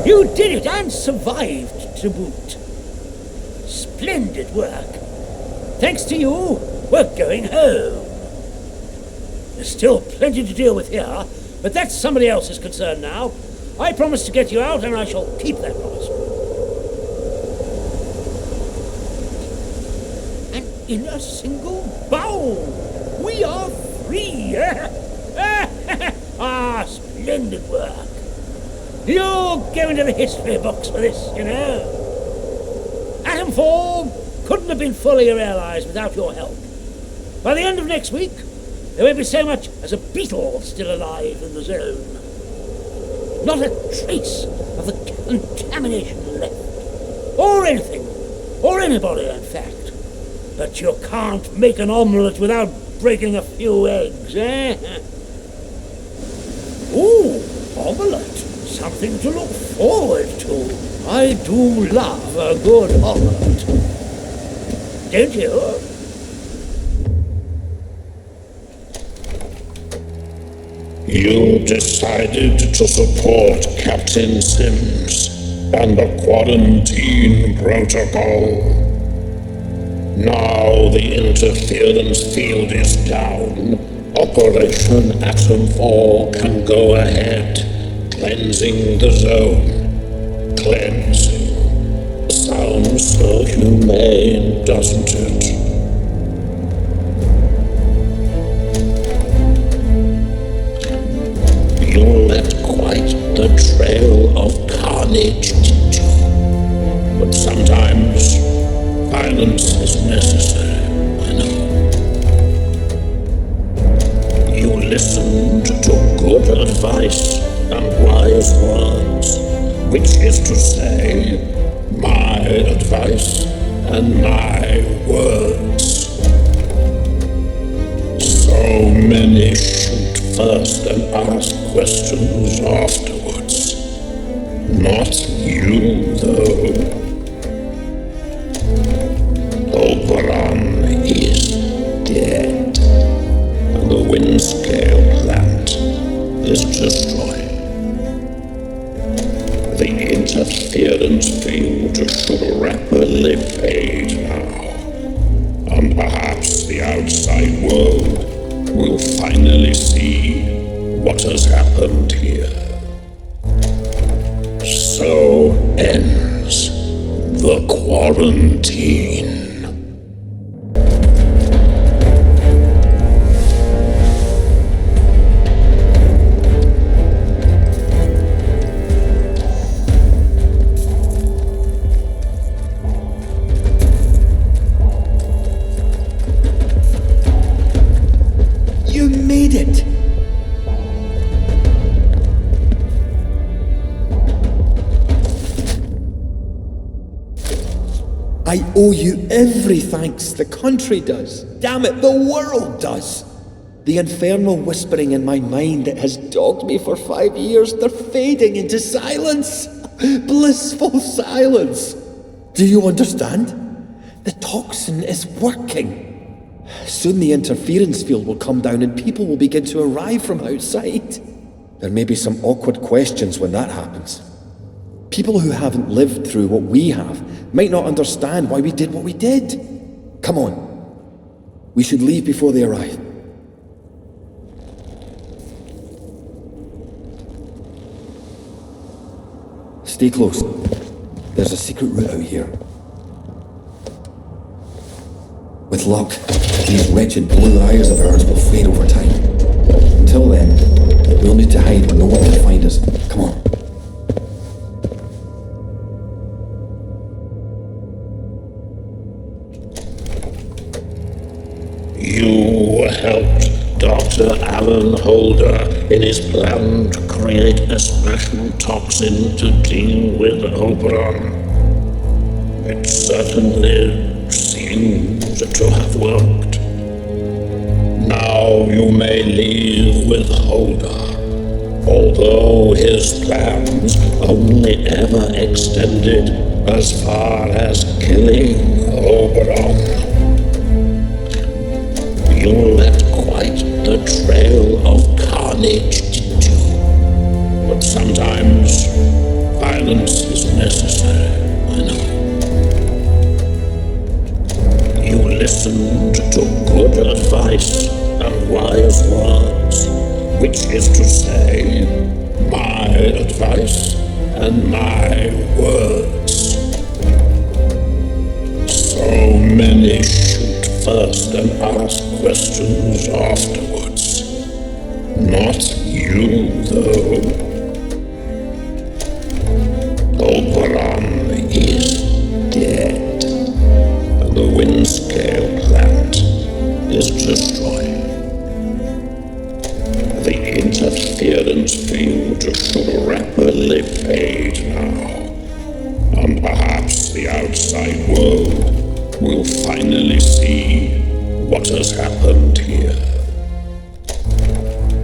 You did it and survived to boot. Splendid work. Thanks to you, we're going home. There's still plenty to deal with here, but that's somebody else's concern now. I promised to get you out, and I shall keep that promise. And in a single bound, we are free. Ah, splendid work. You'll go into the history books for this, you know. Atomfall couldn't have been fully realized without your help. By the end of next week, there won't be so much as a beetle still alive in the zone. Not a trace of the contamination left. Or anything. Or anybody, in fact. But you can't make an omelette without breaking a few eggs, eh? Ooh, omelette. Something to look forward to. I do love a good omelette. Don't you? You decided to support Captain Sims and the quarantine protocol. Now the interference field is down. Operation Atomfall can go ahead, cleansing the zone. Cleansing. Sounds so humane, doesn't it? You left quite the trail of carnage, didn't you? But sometimes violence is necessary, I know. You listened to good advice and wise words, which is to say, my advice and my words. So many shoot first and ask questions afterwards. Not you, though. Oberon is dead, and the Windscale plant is destroyed. The interference field should rapidly fade now, and perhaps the outside world will finally see what has happened here. So ends the quarantine. You made it! I owe you every thanks. The country does. Damn it, the world does. The infernal whispering in my mind that has dogged me for 5 years, they're fading into silence. Blissful silence. Do you understand? The toxin is working. Soon the interference field will come down and people will begin to arrive from outside. There may be some awkward questions when that happens. People who haven't lived through what we have might not understand why we did what we did. Come on. We should leave before they arrive. Stay close. There's a secret route out here. With luck, these wretched blue eyes of ours will fade over time. Until then, we'll need to hide where no one can find us. Come on. You helped Dr. Alan Holder in his plan to create a special toxin to deal with Oberon. It certainly seems to have worked. Now you may leave with Holder, although his plans only ever extended as far as killing Oberon. You left quite the trail of carnage, didn't you? But sometimes violence advice and wise words, which is to say, my advice and my words. So many shoot first and ask questions afterwards. Not you, though. Oberon is dead, and the Windscale plant is destroyed. The interference field should rapidly fade now, and perhaps the outside world will finally see what has happened here.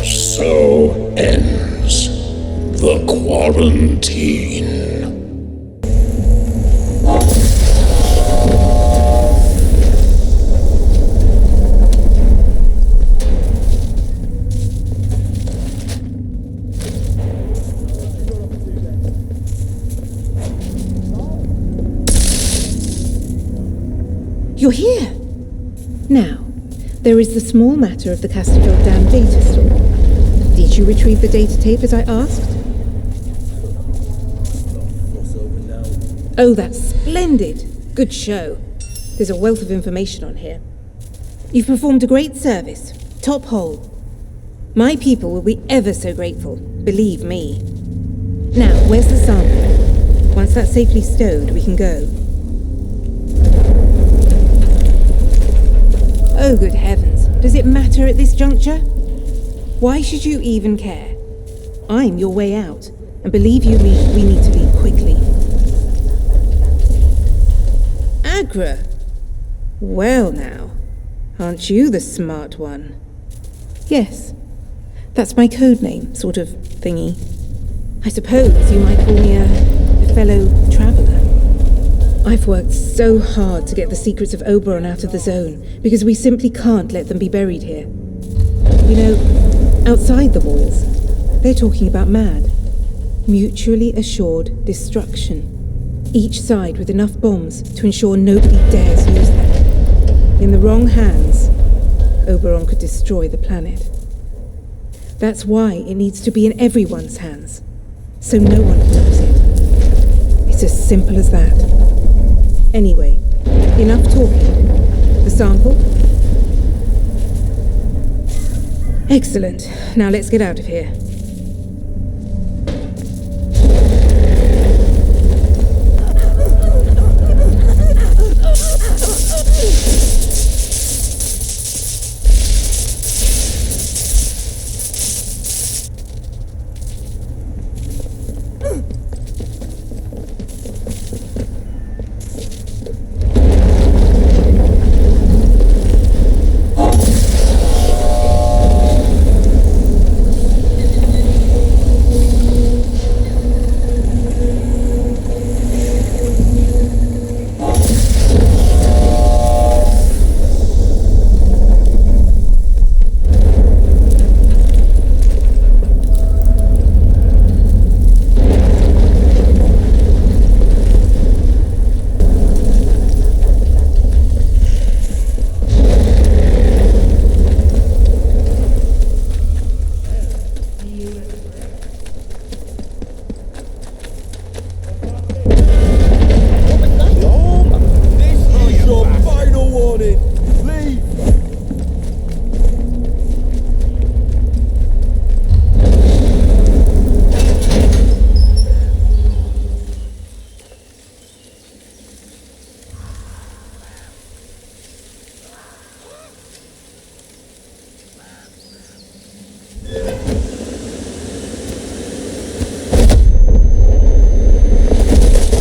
So ends the quarantine. You're here! Now, there is the small matter of the Casterfield Dam data store. Did you retrieve the data tape as I asked? Oh, that's splendid! Good show. There's a wealth of information on here. You've performed a great service. Top hole. My people will be ever so grateful, believe me. Now, where's the sample? Once that's safely stowed, we can go. Oh, good heavens. Does it matter at this juncture? Why should you even care? I'm your way out, and believe you me, we need to leave quickly. Agra? Well now, aren't you the smart one? Yes, that's my code name, sort of thingy. I suppose you might call me a fellow traveller. I've worked so hard to get the secrets of Oberon out of the zone, because we simply can't let them be buried here. You know, outside the walls, they're talking about MAD. Mutually assured destruction. Each side with enough bombs to ensure nobody dares use them. In the wrong hands, Oberon could destroy the planet. That's why it needs to be in everyone's hands, so no one knows it. It's as simple as that. Anyway, enough talking. The sample? Excellent. Now let's get out of here.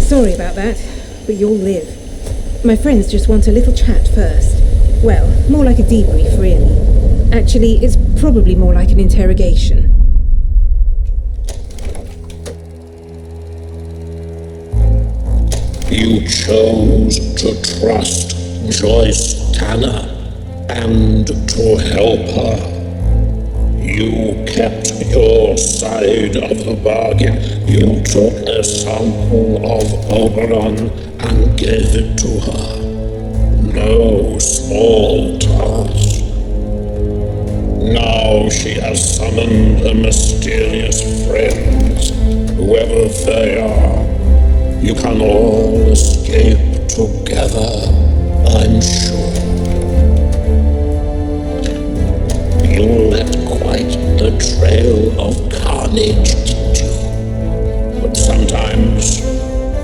Sorry about that, but you'll live. My friends just want a little chat first. Well, more like a debrief, really. Actually, it's probably more like an interrogation. You chose to trust Joyce Tanner and to help her. You kept your side of the bargain. You took a sample of Oberon and gave it to her. No small task. summon the mysterious friends, whoever they are. You can all escape together, I'm sure. You left quite the trail of carnage, didn't you? But sometimes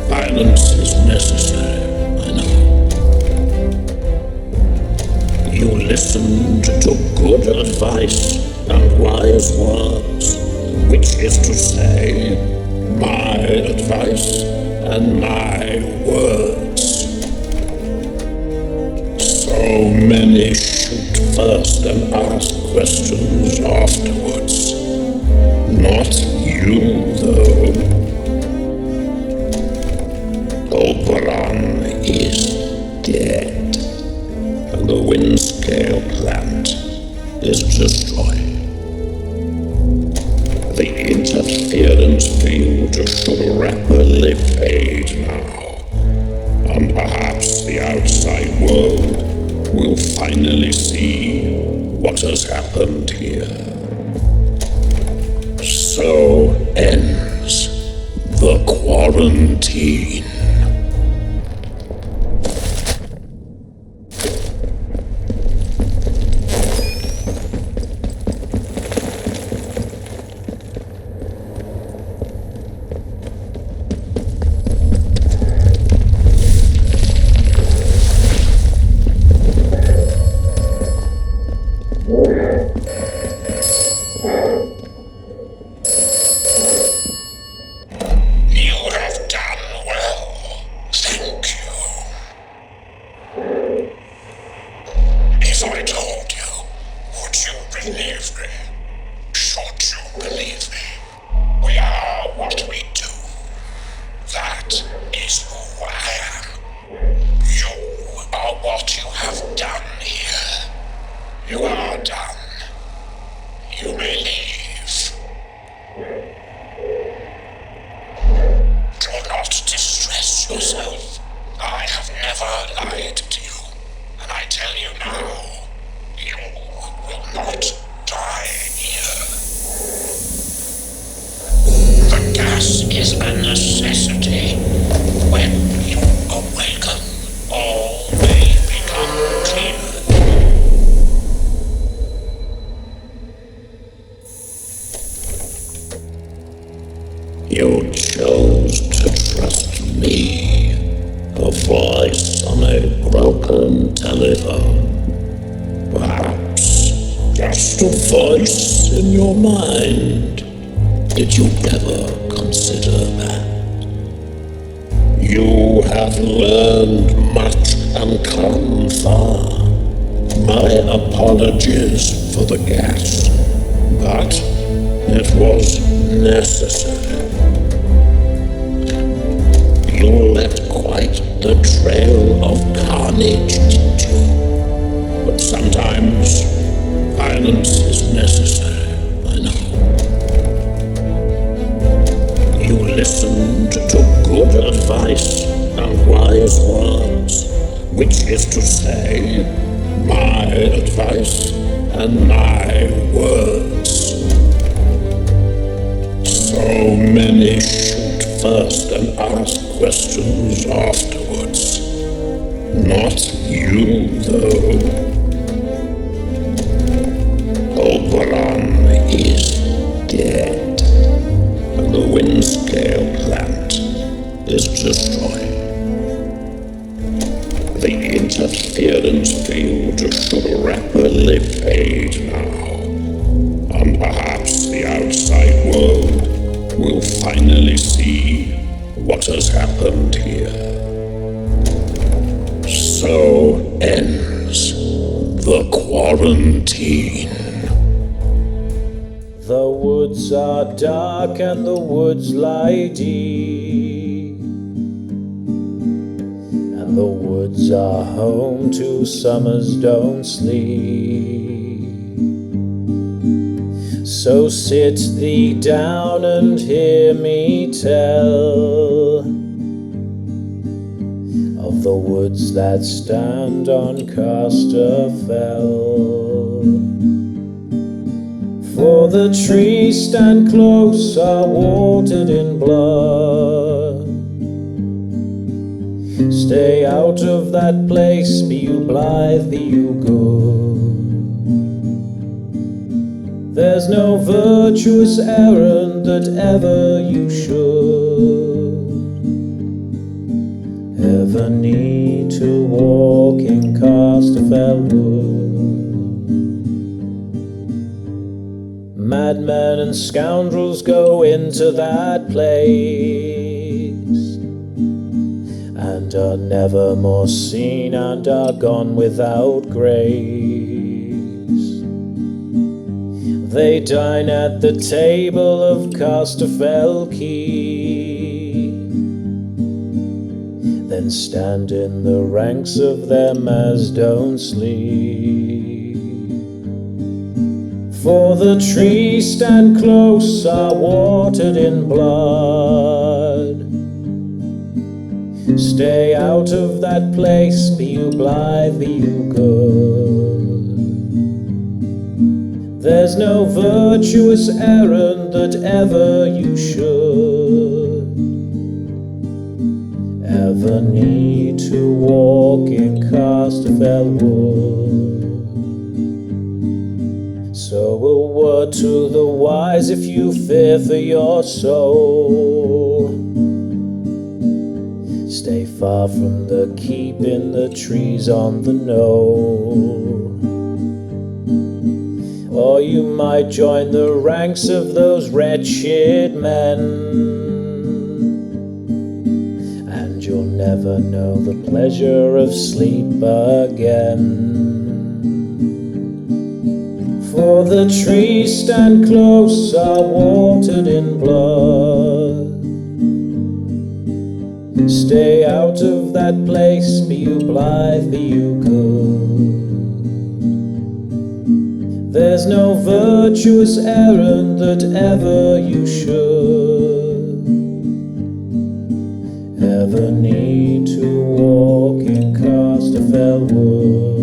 violence is necessary, I know. You listened to good advice and wise words, which is to say, my advice and my words. So many shoot first and ask questions afterwards. Not you, though. Oberon is dead, and the Windscale plant is destroyed. The interference field should rapidly fade now, and perhaps the outside world will finally see what has happened here. So ends the quarantine. You chose to trust me, a voice on a broken telephone. Perhaps just a voice in your mind. Did you ever consider that? You have learned much and come far. My apologies for the gas, but it was necessary. You left quite the trail of carnage, didn't you? But sometimes violence is necessary, I know. You listened to good advice and wise words, which is to say, my advice and my words. So many shoot first and ask questions afterwards. Not you, though. Oberon is dead, and the Windscale plant is destroyed. The interference field should rapidly fade now, and perhaps the outside world will finally see what has happened here. So ends the quarantine. The woods are dark and the woods lie deep, and the woods are home to summers don't sleep. So sit thee down and hear me tell of the woods that stand on Casterfell. For the trees stand close, are watered in blood. Stay out of that place, be you blithe, be you good. There's no virtuous errand that ever you should ever need to walk in Casterfell Wood. Madmen and scoundrels go into that place and are never more seen and are gone without grace. They dine at the table of Casterfell Keep, then stand in the ranks of them as don't sleep. For the trees stand close, are watered in blood. Stay out of that place, be you blithe, be you good. There's no virtuous errand that ever you should ever need to walk in Casterfell Wood. So a word to the wise if you fear for your soul. Stay far from the keep in the trees on the knoll. Or you might join the ranks of those wretched men, and you'll never know the pleasure of sleep again. For the trees stand close, are watered in blood. Stay out of that place, be you blithe, be you good. There's no virtuous errand that ever you should ever need to walk in Casterfell Wood.